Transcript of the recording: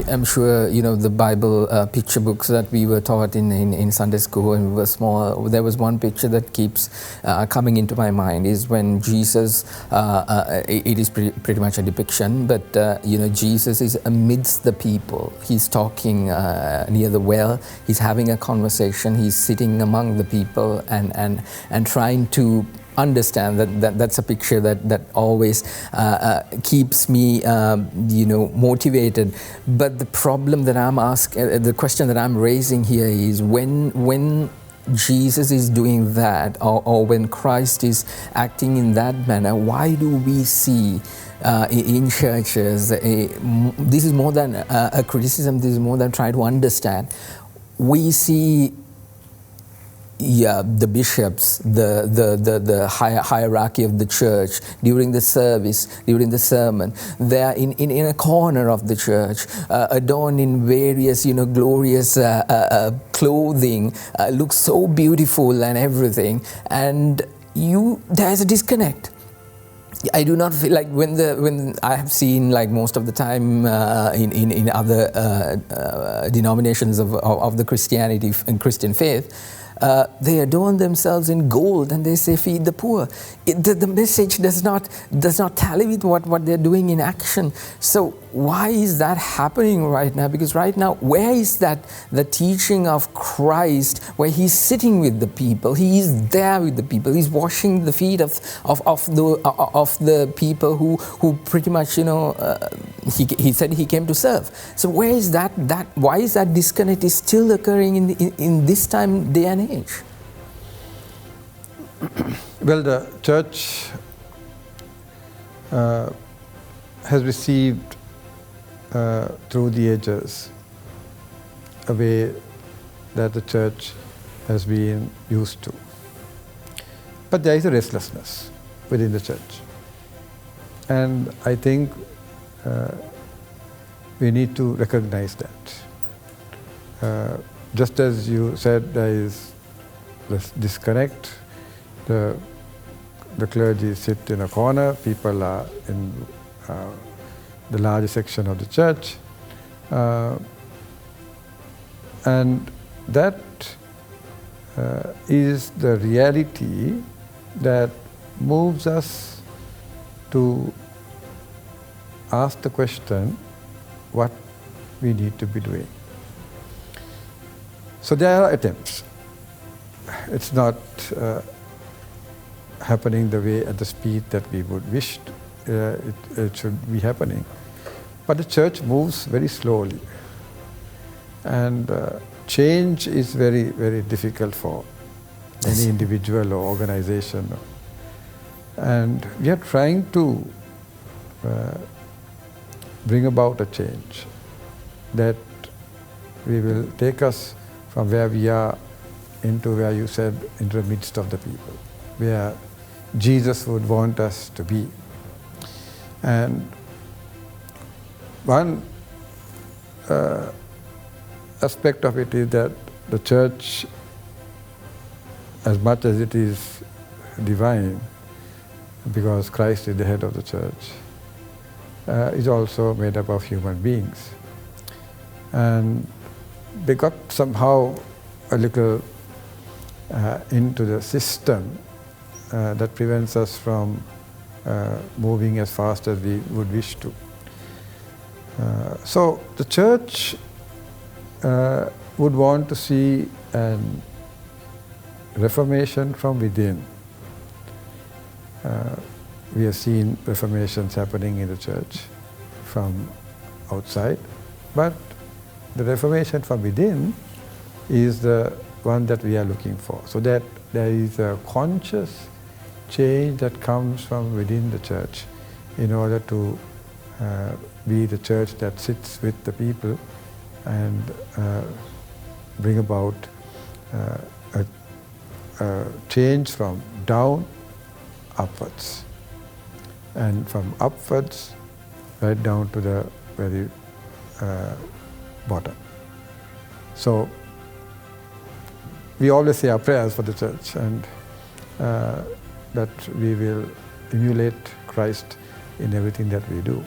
am sure the Bible picture books that we were taught in Sunday school when we were small. There was one picture that keeps coming into my mind is when Jesus. It is pretty much a depiction, but Jesus is amidst the people. He's talking near the well. He's having a conversation. He's sitting among the people and trying to understand that's a picture that always keeps me motivated. But the problem that I'm asking, the question that I'm raising here is when Jesus is doing that, or when Christ is acting in that manner, why do we see in churches, this is more than a criticism, this is more than trying to understand, we see the bishops, the hierarchy of the church during the service, during the sermon, they are in a corner of the church, adorned in various glorious clothing, looks so beautiful and everything, and there's a disconnect. I do not feel like when I have seen, like most of the time in other denominations of the Christianity and Christian faith, they adorn themselves in gold and they say feed the poor. The message does not tally with what they're doing in action. So why is that happening right now? Because right now, where is the teaching of Christ, where he's sitting with the people, he is there with the people, he's washing the feet of the people who pretty much he said he came to serve. So where is that why is that disconnect is still occurring in this day and age? Well, the church has received through the ages a way that the church has been used to. But there is a restlessness within the church. And I think we need to recognize that. Just as you said, there is this disconnect. The clergy sit in a corner, people are in the larger section of the church. And that is the reality that moves us to ask the question, what we need to be doing. So there are attempts. It's not happening the way at the speed that we would wish it should be happening. But the church moves very slowly. And change is very, very difficult for any individual or organization. And we are trying to bring about a change that we will take us from where we are into where you said, into the midst of the people, where Jesus would want us to be. And one aspect of it is that the church, as much as it is divine, because Christ is the head of the church, is also made up of human beings. And they got somehow a little into the system that prevents us from moving as fast as we would wish to. So the church would want to see a reformation from within. We have seen reformations happening in the church from outside, but the reformation from within is the one that we are looking for, so that there is a conscious change that comes from within the church in order to be the church that sits with the people and bring about a change from down upwards, and from upwards right down to the very bottom. So we always say our prayers for the church, and that we will emulate Christ in everything that we do.